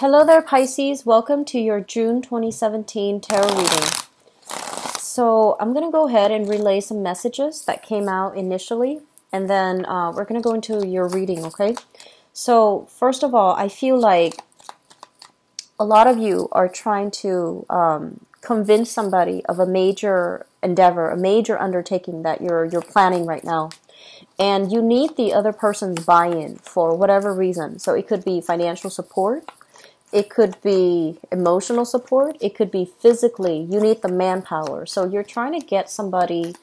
Hello there, Pisces. Welcome to your June 2017 tarot reading. So I'm going to go ahead and relay some messages that came out initially, and then we're going to go into your reading, okay? So first of all, I feel like a lot of you are trying to convince somebody of a major endeavor, a major undertaking that you're planning right now. And you need the other person's buy-in for whatever reason. So it could be financial support. It could be emotional support. It could be physically. You need the manpower. So you're trying to get somebody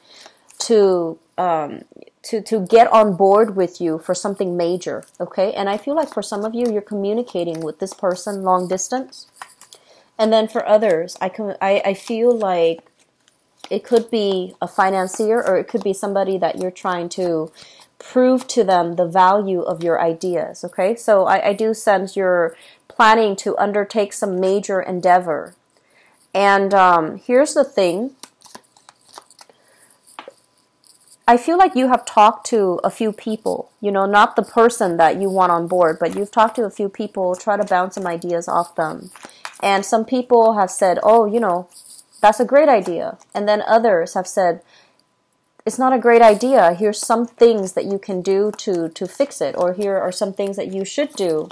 to get on board with you for something major, okay? And I feel like for some of you, you're communicating with this person long distance. And then for others, I feel like it could be a financier, or it could be somebody that you're trying to prove to them the value of your ideas, okay? So I do sense you're planning to undertake some major endeavor. And here's the thing. I feel like you have talked to a few people, you know, not the person that you want on board, but you've talked to a few people, try to bounce some ideas off them. And some people have said, oh, you know, that's a great idea. And then others have said, it's not a great idea. Here's some things that you can do to fix it. Or here are some things that you should do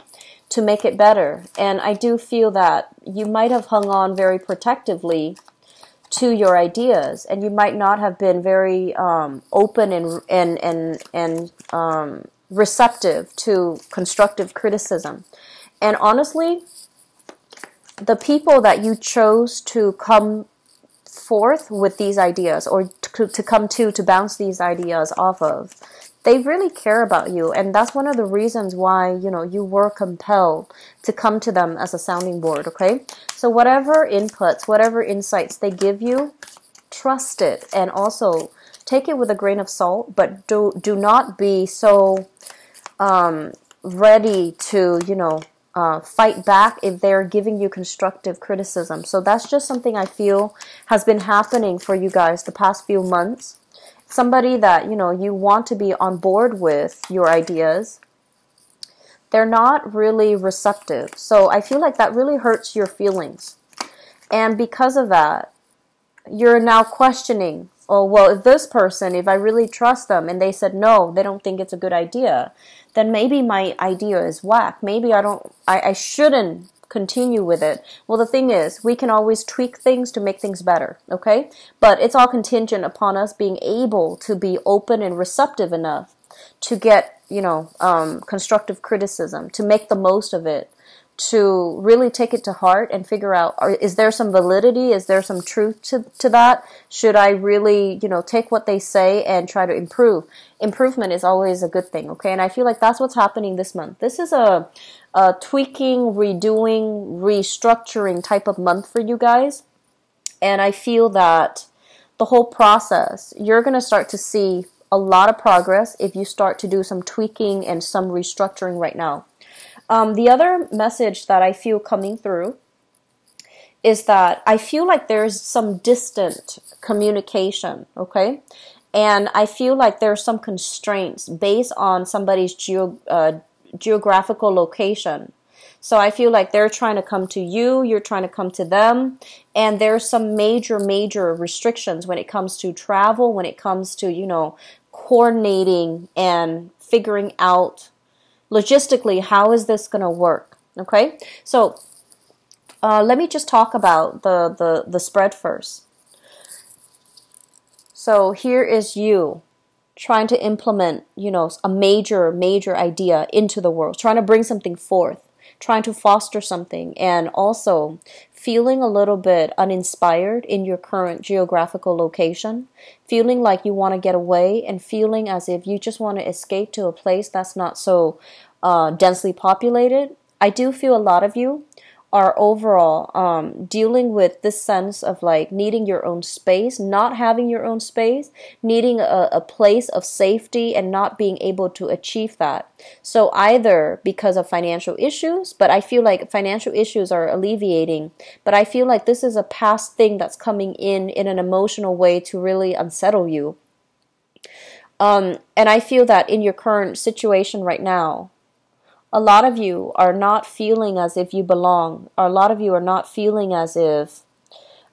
to make it better. And I do feel that you might have hung on very protectively to your ideas. And you might not have been very open and receptive to constructive criticism. And honestly, the people that you chose to come forth with these ideas, or to come to bounce these ideas off of, they really care about you. And that's one of the reasons why, you know, you were compelled to come to them as a sounding board, okay? So whatever inputs, whatever insights they give you, trust it, and also take it with a grain of salt, but do not be so ready to, you know, fight back if they're giving you constructive criticism. So that's just something I feel has been happening for you guys the past few months. Somebody that, you know, you want to be on board with your ideas, they're not really receptive. So I feel like that really hurts your feelings. And because of that, you're now questioning, oh, well, if this person, if I really trust them and they said no, they don't think it's a good idea, then maybe my idea is whack. Maybe I shouldn't continue with it. Well, the thing is, we can always tweak things to make things better, okay? But it's all contingent upon us being able to be open and receptive enough to get, you know, constructive criticism, to make the most of it, to really take it to heart and figure out, is there some validity? Is there some truth to that? Should I really, you know, take what they say and try to improve? Improvement is always a good thing, okay? And I feel like that's what's happening this month. This is a tweaking, redoing, restructuring type of month for you guys. And I feel that the whole process, you're going to start to see a lot of progress if you start to do some tweaking and some restructuring right now. The other message that I feel coming through is that I feel like there's some distant communication, okay? And I feel like there's some constraints based on somebody's geographical location. So I feel like they're trying to come to you, you're trying to come to them, and there's some major restrictions when it comes to travel, when it comes to, you know, coordinating and figuring out logistically, how is this going to work? Okay, so let me just talk about the spread first. So here is you trying to implement, you know, a major idea into the world, trying to bring something forth, trying to foster something, and also feeling a little bit uninspired in your current geographical location, feeling like you want to get away, and feeling as if you just want to escape to a place that's not so densely populated. I do feel a lot of you are overall dealing with this sense of like needing your own space, not having your own space, needing a place of safety and not being able to achieve that. So either because of financial issues, but I feel like financial issues are alleviating, but I feel like this is a past thing that's coming in an emotional way to really unsettle you. And I feel that in your current situation right now, a lot of you are not feeling as if you belong, or a lot of you are not feeling as if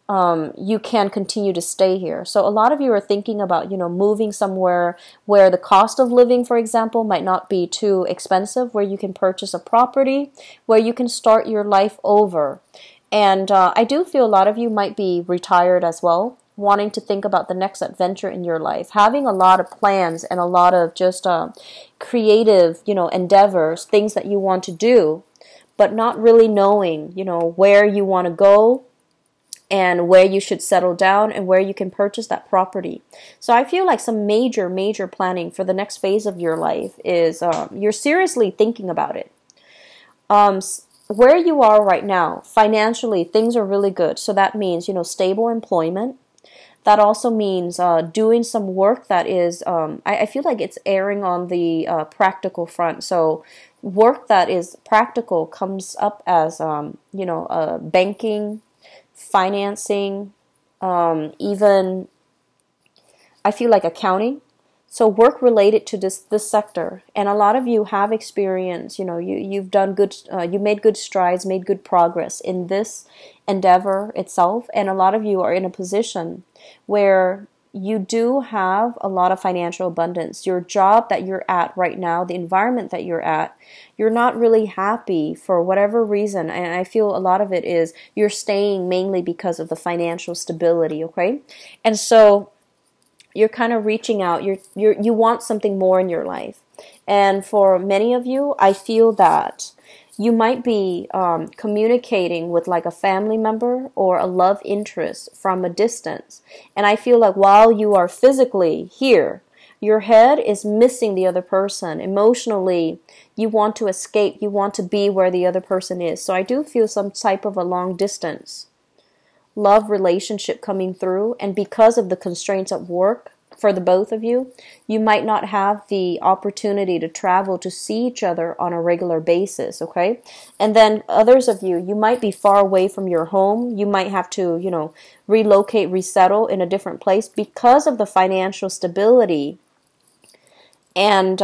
you can continue to stay here. So a lot of you are thinking about, moving somewhere where the cost of living, for example, might not be too expensive, where you can purchase a property, where you can start your life over. And I do feel a lot of you might be retired as well, wanting to think about the next adventure in your life, having a lot of plans and a lot of just creative, endeavors, things that you want to do, but not really knowing, where you want to go, and where you should settle down, and where you can purchase that property. So I feel like some major, major planning for the next phase of your life is you're seriously thinking about it. Where you are right now, financially, things are really good. So that means, stable employment. That also means doing some work that is, I feel like it's erring on the practical front. So work that is practical comes up as, banking, financing, even I feel like accounting. So work related to this sector, and a lot of you have experience. You've done good. You made good strides, made good progress in this endeavor itself, and a lot of you are in a position where you do have a lot of financial abundance. Your job that you're at right now, the environment that you're at, you're not really happy for whatever reason. And I feel a lot of it is you're staying mainly because of the financial stability, okay? And so you're kind of reaching out. You want something more in your life. And for many of you, I feel that you might be communicating with like a family member or a love interest from a distance. And I feel like while you are physically here, your head is missing the other person. Emotionally, you want to escape. You want to be where the other person is. So I do feel some type of a long distance love relationship coming through. And because of the constraints at work, for the both of you, you might not have the opportunity to travel to see each other on a regular basis, okay? And then others of you, you might be far away from your home. You might have to, relocate, resettle in a different place because of the financial stability. And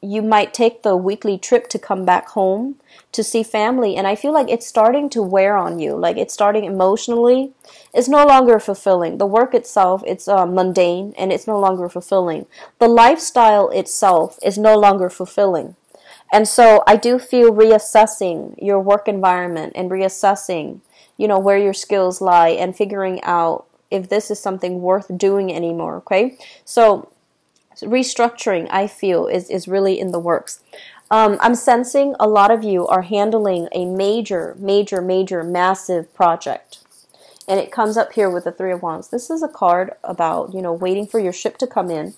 you might take the weekly trip to come back home to see family. And I feel like it's starting to wear on you. Like it's starting emotionally. It's no longer fulfilling. The work itself, it's mundane and it's no longer fulfilling. The lifestyle itself is no longer fulfilling. And so I do feel reassessing your work environment and reassessing, where your skills lie and figuring out if this is something worth doing anymore, okay? So restructuring, I feel, is really in the works. I'm sensing a lot of you are handling a major, massive project. And it comes up here with the Three of Wands. This is a card about, waiting for your ship to come in.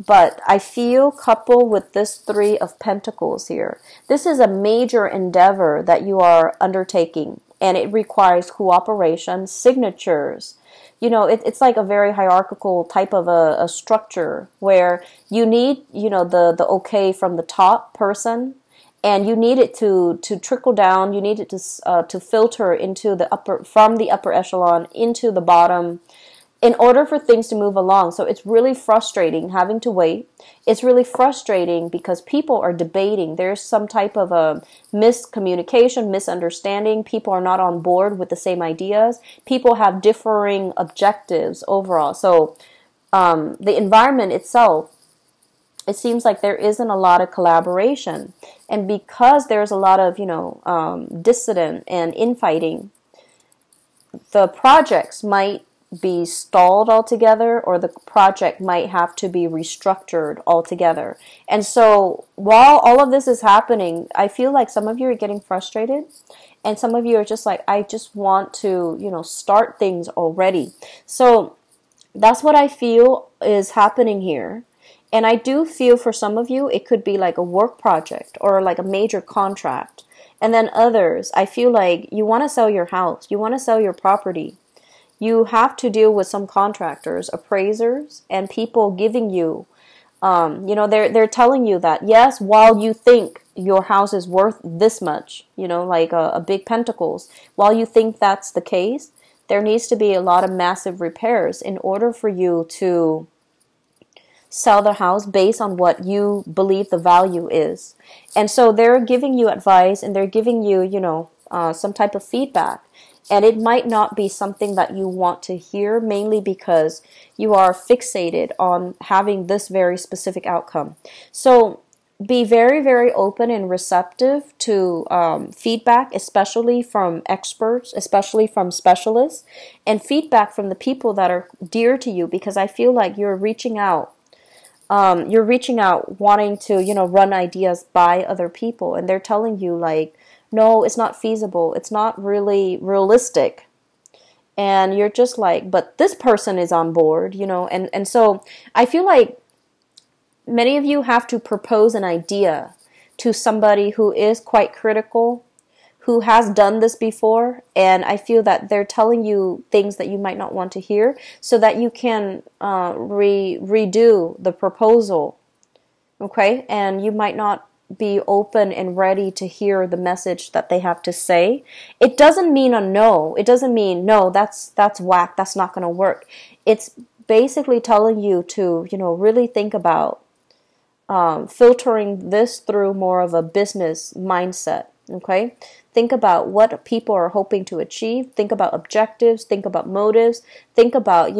But I feel coupled with this Three of Pentacles here, this is a major endeavor that you are undertaking. And it requires cooperation, signatures. It's like a very hierarchical type of a structure where you need, the okay from the top person, and you need it to trickle down. You need it to filter into from the upper echelon into the bottom, in order for things to move along. So it's really frustrating having to wait. It's really frustrating because people are debating. There's some type of a miscommunication, misunderstanding. People are not on board with the same ideas. People have differing objectives overall. So the environment itself, it seems like there isn't a lot of collaboration. And because there's a lot of, dissident and infighting, the projects might be stalled altogether, or the project might have to be restructured altogether. And so while all of this is happening, I feel like some of you are getting frustrated, and some of you are just like, I just want to, start things already. So that's what I feel is happening here. And I do feel for some of you, it could be like a work project or like a major contract. And then others, I feel like you want to sell your house, you want to sell your property. You have to deal with some contractors, appraisers, and people giving you, they're telling you that, yes, while you think your house is worth this much, like a big pentacles, while you think that's the case, there needs to be a lot of massive repairs in order for you to sell the house based on what you believe the value is. And so they're giving you advice, and they're giving you, some type of feedback. And it might not be something that you want to hear, mainly because you are fixated on having this very specific outcome. So be very, very open and receptive to feedback, especially from experts, especially from specialists, and feedback from the people that are dear to you, because I feel like you're reaching out. You're reaching out wanting to, run ideas by other people, and they're telling you like, no, it's not feasible. It's not really realistic. And you're just like, but this person is on board, and so I feel like many of you have to propose an idea to somebody who is quite critical, who has done this before, and I feel that they're telling you things that you might not want to hear, so that you can redo the proposal, okay? And you might not be open and ready to hear the message that they have to say. It doesn't mean a no. It doesn't mean, no, that's whack, that's not going to work. It's basically telling you to, really think about filtering this through more of a business mindset, okay? Think about what people are hoping to achieve. Think about objectives. Think about motives. Think about,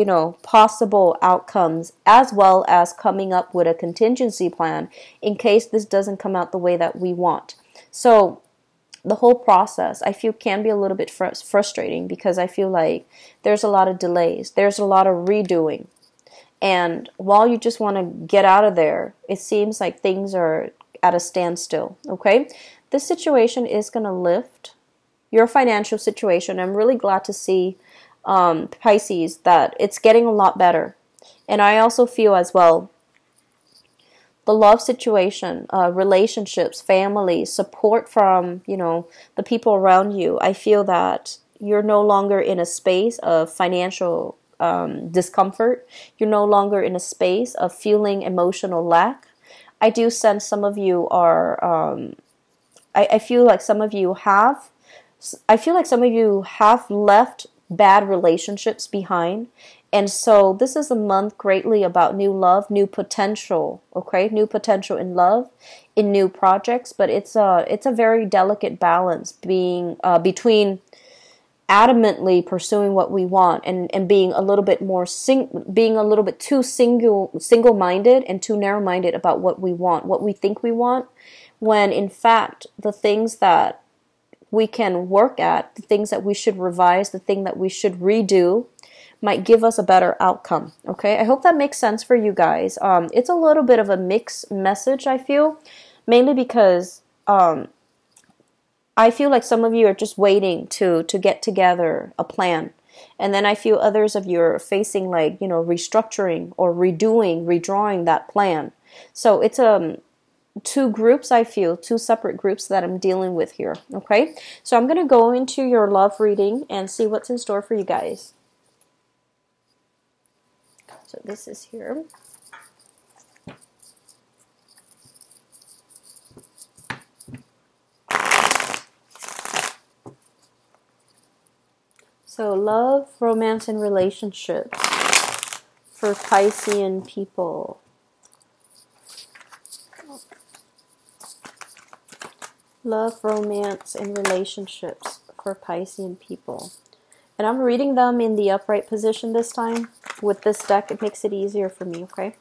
possible outcomes, as well as coming up with a contingency plan in case this doesn't come out the way that we want. So the whole process, I feel, can be a little bit frustrating, because I feel like there's a lot of delays. There's a lot of redoing. And while you just want to get out of there, it seems like things are at a standstill, okay? This situation is going to lift your financial situation. I'm really glad to see, Pisces, that it's getting a lot better. And I also feel as well, the love situation, relationships, family, support from, the people around you. I feel that you're no longer in a space of financial discomfort. You're no longer in a space of feeling emotional lack. I do sense some of you are... I feel like some of you have left bad relationships behind. And so this is a month greatly about new love, new potential, okay? New potential in love, in new projects, but it's a very delicate balance being between adamantly pursuing what we want and being a little bit more being a little bit too single-minded and too narrow-minded about what we want, what we think we want, when in fact the things that we can work at, the things that we should revise, the thing that we should redo might give us a better outcome, okay? I hope that makes sense for you guys. It's a little bit of a mixed message, I feel, mainly because I feel like some of you are just waiting to get together a plan. And then I feel others of you are facing like, restructuring or redrawing that plan. So it's two groups, I feel, two separate groups that I'm dealing with here, okay? So I'm going to go into your love reading and see what's in store for you guys. So this is here. So love, romance, and relationships for Piscean people. Love, romance, and relationships for Piscean people. And I'm reading them in the upright position this time. With this deck, it makes it easier for me, okay?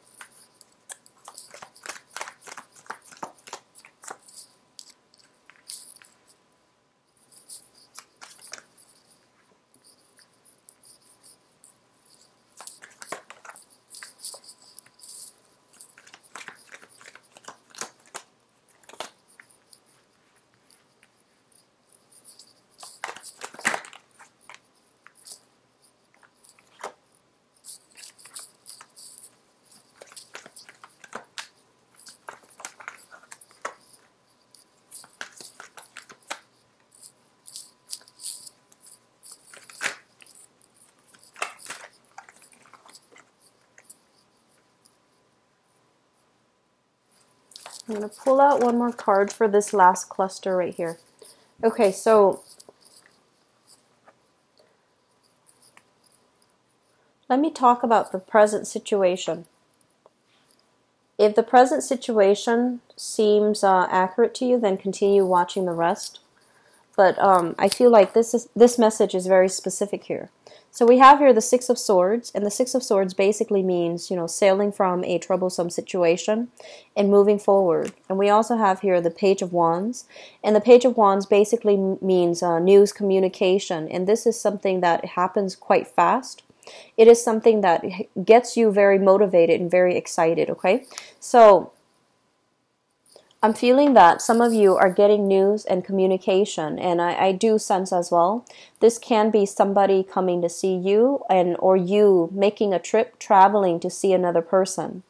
I'm going to pull out one more card for this last cluster right here. Okay, so let me talk about the present situation. If the present situation seems accurate to you, then continue watching the rest. But I feel like this message is very specific here. So we have here the Six of Swords, and the Six of Swords basically means, sailing from a troublesome situation and moving forward. And we also have here the Page of Wands, and the Page of Wands basically means news communication, and this is something that happens quite fast. It is something that gets you very motivated and very excited, okay? So I'm feeling that some of you are getting news and communication, and I do sense as well, this can be somebody coming to see you or you making a trip, traveling to see another person.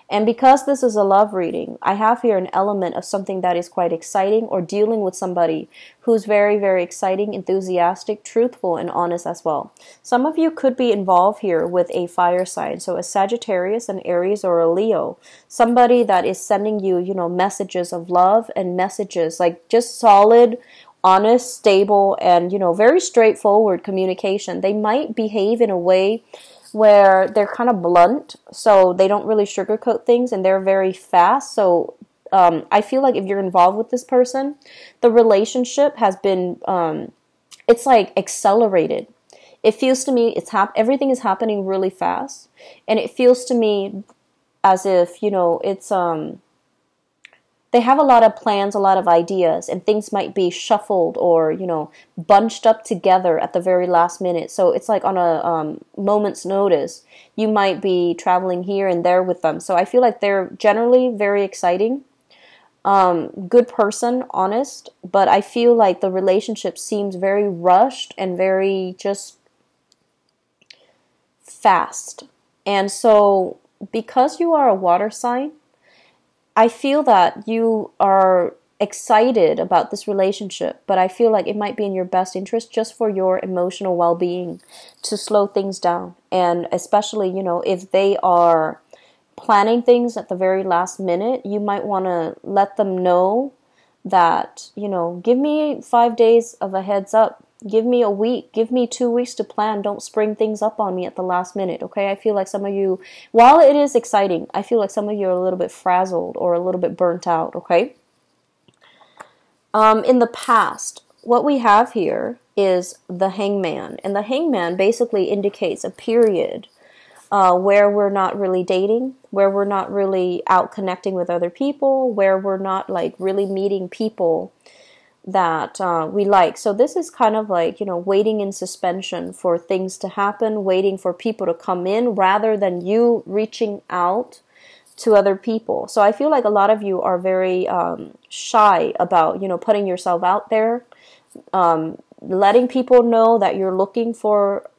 And because this is a love reading, I have here an element of something that is quite exciting, or dealing with somebody who's very, very exciting, enthusiastic, truthful, and honest as well. Some of you could be involved here with a fire sign, so a Sagittarius, an Aries, or a Leo. Somebody that is sending you, messages of love and messages like just solid, honest, stable, and, very straightforward communication. They might behave in a way where they're kind of blunt, so they don't really sugarcoat things, and they're very fast. So I feel like if you're involved with this person, the relationship has been, it's like accelerated. It feels to me everything is happening really fast, and it feels to me as if, it's they have a lot of plans, a lot of ideas, and things might be shuffled or, bunched up together at the very last minute. So it's like on a moment's notice. You might be traveling here and there with them. So I feel like they're generally very exciting, good person, honest, but I feel like the relationship seems very rushed and very just fast. And so because you are a water sign, I feel that you are excited about this relationship, but I feel like it might be in your best interest, just for your emotional well-being, to slow things down. And especially, if they are planning things at the very last minute, you might want to let them know that, give me 5 days of a heads up. Give me a week. Give me 2 weeks to plan. Don't spring things up on me at the last minute, okay? I feel like some of you, while it is exciting, I feel like some of you are a little bit frazzled or a little bit burnt out, okay? In the past, what we have here is the Hangman. And the Hangman basically indicates a period where we're not really dating, where we're not really out connecting with other people, where we're not like really meeting people that we like. So this is kind of like, waiting in suspension for things to happen, waiting for people to come in rather than you reaching out to other people. So I feel like a lot of you are very shy about, putting yourself out there, letting people know that you're looking for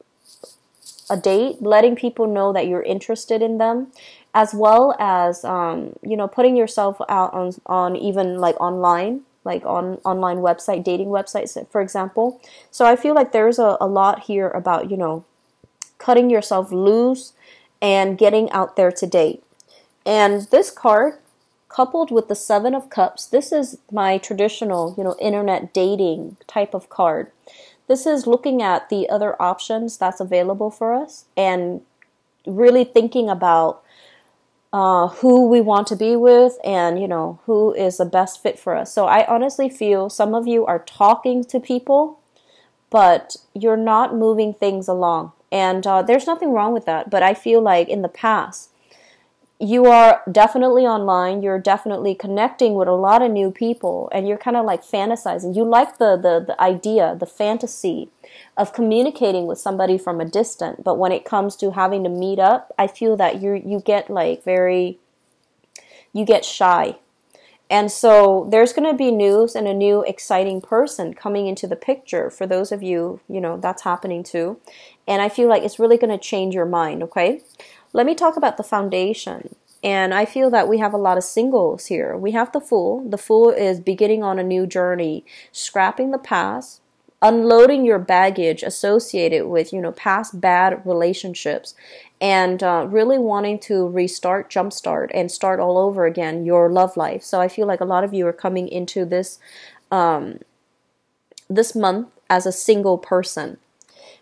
a date, letting people know that you're interested in them, as well as, putting yourself out on even like online, like on online website, dating websites, for example. So I feel like there's a lot here about, cutting yourself loose and getting out there to date. And this card, coupled with the Seven of Cups, this is my traditional, internet dating type of card. This is looking at the other options that's available for us and really thinking about who we want to be with and, who is the best fit for us. So I honestly feel some of you are talking to people, but you're not moving things along. And there's nothing wrong with that. But I feel like in the past, you are definitely online. You're definitely connecting with a lot of new people, and you're kind of like fantasizing. You like the idea, the fantasy of communicating with somebody from a distance. But when it comes to having to meet up, I feel that you get like you get shy. And so there's going to be news and a new exciting person coming into the picture for those of you, that's happening too. And I feel like it's really going to change your mind, okay? Let me talk about the foundation. And I feel that we have a lot of singles here. We have the Fool. The Fool is beginning on a new journey, scrapping the past, unloading your baggage associated with, past bad relationships, and really wanting to restart, jumpstart, and start all over again your love life. So I feel like a lot of you are coming into this this month as a single person.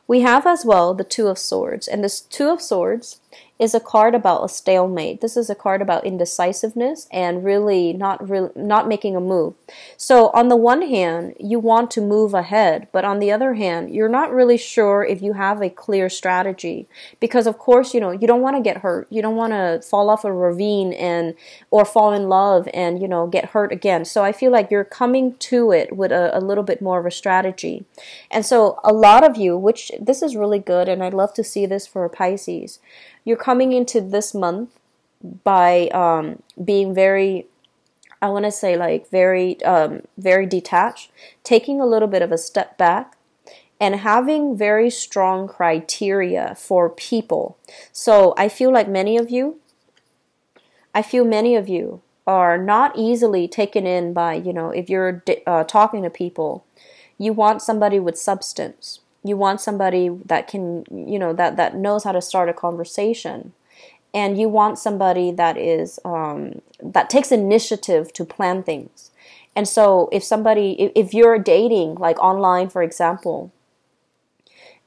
We have as well the Two of Swords, and this Two of Swords is a card about a stalemate. This is a card about indecisiveness and really not making a move. So on the one hand, you want to move ahead, but on the other hand, you're not really sure if you have a clear strategy, because of course, you know, you don't want to get hurt. You don't want to fall off a ravine or fall in love and, you know, get hurt again. So I feel like you're coming to it with a little bit more of a strategy. And so a lot of you, which this is really good, and I'd love to see this for Pisces, you're coming into this month by being very, I want to say like very detached, taking a little bit of a step back, and having very strong criteria for people. So I feel many of you are not easily taken in by, you know, if you're talking to people, you want somebody with substance. You want somebody that can, you know, that knows how to start a conversation. And you want somebody that is, that takes initiative to plan things. And so if you're dating, like online, for example,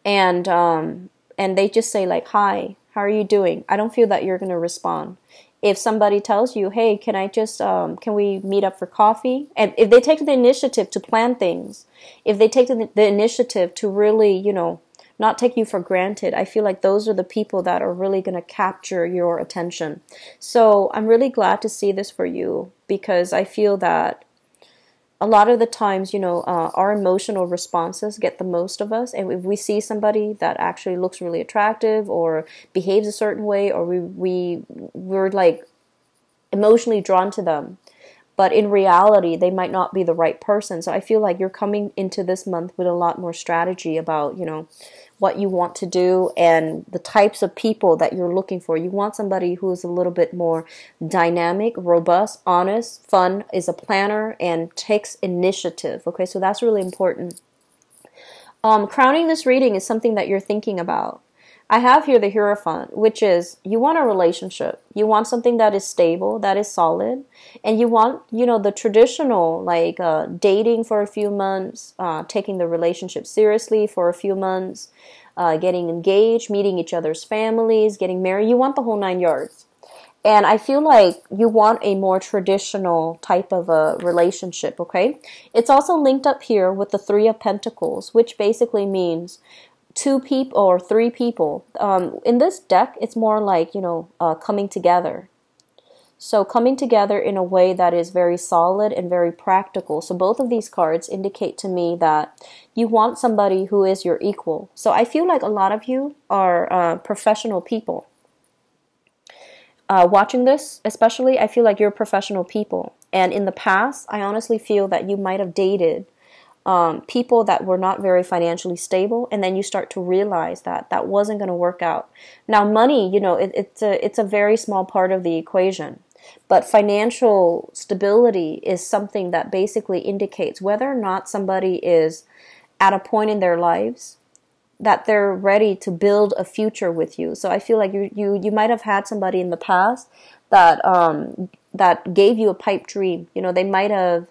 and they just say like, hi, how are you doing? I don't feel that you're going to respond. If somebody tells you, hey, can we meet up for coffee? And if they take the initiative to plan things, if they take the initiative to really, you know, not take you for granted, I feel like those are the people that are really going to capture your attention. So I'm really glad to see this for you, because I feel that a lot of the times, you know, our emotional responses get the most of us. And if we see somebody that actually looks really attractive or behaves a certain way, or we're like emotionally drawn to them, but in reality, they might not be the right person. So I feel like you're coming into this month with a lot more strategy about, you know, what you want to do and the types of people that you're looking for. You want somebody who is a little bit more dynamic, robust, honest, fun, is a planner, and takes initiative. Okay, so that's really important. Crowning this reading is something that you're thinking about. I have here the Hierophant, which is you want a relationship. You want something that is stable, that is solid. And you want, you know, the traditional, like dating for a few months, taking the relationship seriously for a few months, getting engaged, meeting each other's families, getting married. You want the whole 9 yards. And I feel like you want a more traditional type of a relationship, okay? It's also linked up here with the Three of Pentacles, which basically means 2 people or 3 people. In this deck, it's more like, you know, coming together. So coming together in a way that is very solid and very practical. So both of these cards indicate to me that you want somebody who is your equal. So I feel like a lot of you are professional people. Watching this, especially, I feel like you're professional people. And in the past, I honestly feel that you might have dated people that were not very financially stable, and then you start to realize that that wasn't going to work out. Now, money, you know, it's a very small part of the equation, but financial stability is something that basically indicates whether or not somebody is at a point in their lives that they're ready to build a future with you. So I feel like you might have had somebody in the past that that gave you a pipe dream. You know, they might have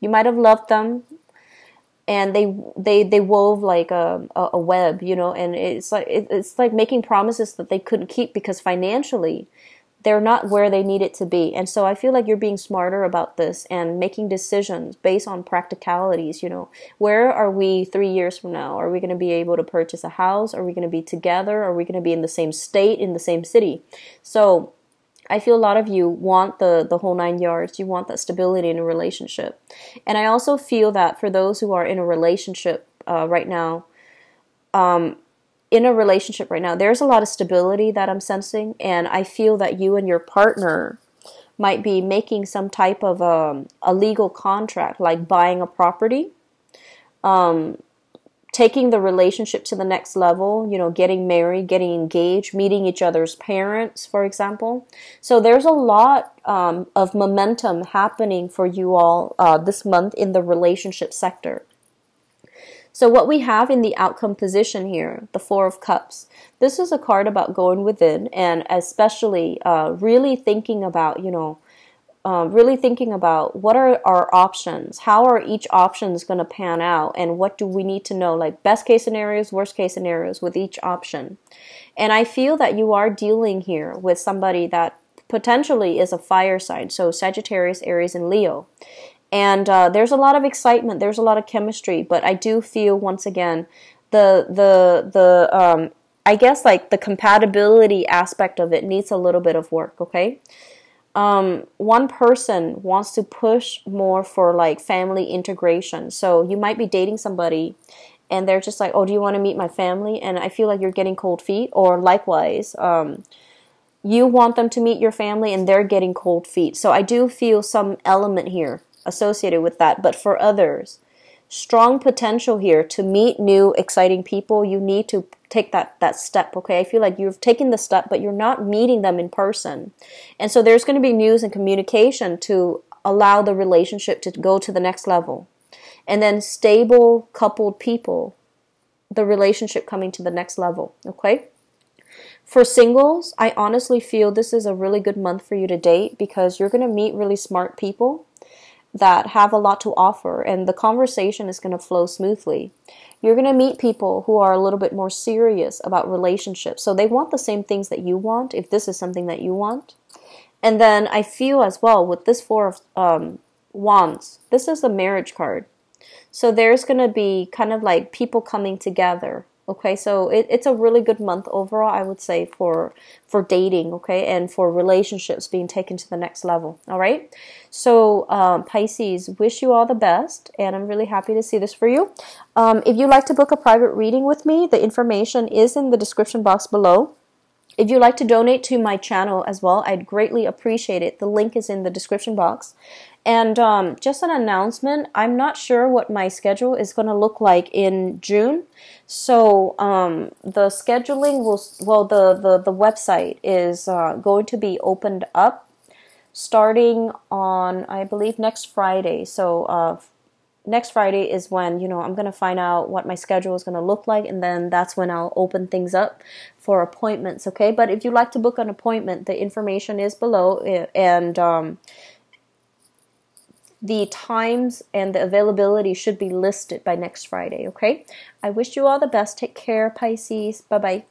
you might have loved them, and they wove like a web, you know, and it's like making promises that they couldn't keep because financially they're not where they need it to be. And so I feel like you're being smarter about this and making decisions based on practicalities. You know, where are we 3 years from now? Are we going to be able to purchase a house? Are we going to be together? Are we going to be in the same state, in the same city? So I feel a lot of you want the whole 9 yards. You want that stability in a relationship. And I also feel that for those who are in a relationship right now, there's a lot of stability that I'm sensing. And I feel that you and your partner might be making some type of a legal contract, like buying a property, taking the relationship to the next level, you know, getting married, getting engaged, meeting each other's parents, for example. So there's a lot of momentum happening for you all this month in the relationship sector. So what we have in the outcome position here, the Four of Cups, this is a card about going within and especially really thinking about, you know, really thinking about what are our options, how are each options going to pan out, and what do we need to know, like best case scenarios, worst case scenarios with each option. And I feel that you are dealing here with somebody that potentially is a fire sign, so Sagittarius, Aries, and Leo. And there's a lot of excitement, there's a lot of chemistry, but I do feel, once again, I guess like the compatibility aspect of it needs a little bit of work, okay? One person wants to push more for like family integration. So you might be dating somebody and they're just like, oh, do you want to meet my family? And I feel like you're getting cold feet. Or likewise, you want them to meet your family and they're getting cold feet. So I do feel some element here associated with that. But for others, strong potential here to meet new, exciting people. You need to take that step, okay? I feel like you've taken the step, but you're not meeting them in person. And so there's going to be news and communication to allow the relationship to go to the next level. And then stable, coupled people, the relationship coming to the next level, okay? For singles, I honestly feel this is a really good month for you to date because you're going to meet really smart people that have a lot to offer, and the conversation is going to flow smoothly. You're going to meet people who are a little bit more serious about relationships. So they want the same things that you want, if this is something that you want. And then I feel as well with this Four of Wands, this is the marriage card. So there's going to be kind of like people coming together. Okay, so it's a really good month overall, I would say, for dating, okay, and for relationships being taken to the next level, all right? So, Pisces, wish you all the best, and I'm really happy to see this for you. If you'd like to book a private reading with me, the information is in the description box below. If you'd like to donate to my channel as well, I'd greatly appreciate it. The link is in the description box. And just an announcement, I'm not sure what my schedule is going to look like in June. So the scheduling the website is going to be opened up starting on, I believe, next Friday. So next Friday is when, I'm going to find out what my schedule is going to look like, and then that's when I'll open things up for appointments, okay? But if you'd like to book an appointment, the information is below, and the times and the availability should be listed by next Friday, okay? I wish you all the best. Take care, Pisces. Bye-bye.